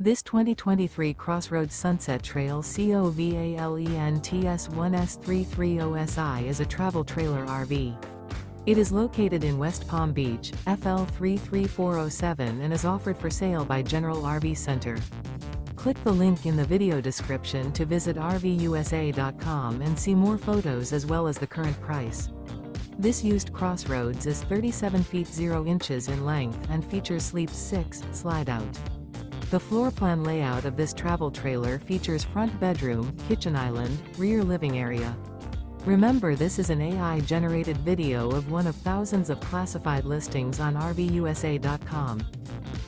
This 2023 CrossRoads Sunset Trail COVALENTS1 S330SI is a travel trailer RV. It is located in West Palm Beach, FL 33407 and is offered for sale by General RV Center. Click the link in the video description to visit RVUSA.com and see more photos as well as the current price. This used CrossRoads is 37 feet 0 inches in length and features Sleep 6 Slideout. The floor plan layout of this travel trailer features front bedroom, kitchen island, rear living area. Remember, this is an AI-generated video of one of thousands of classified listings on RVUSA.com.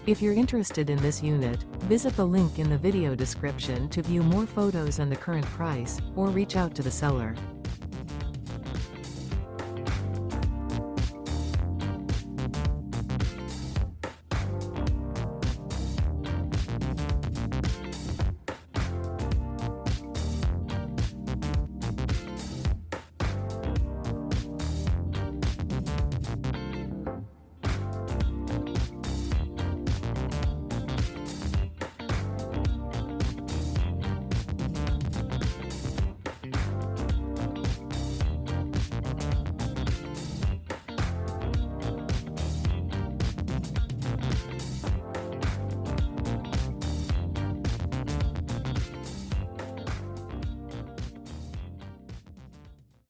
If you're interested in this unit, visit the link in the video description to view more photos and the current price, or reach out to the seller.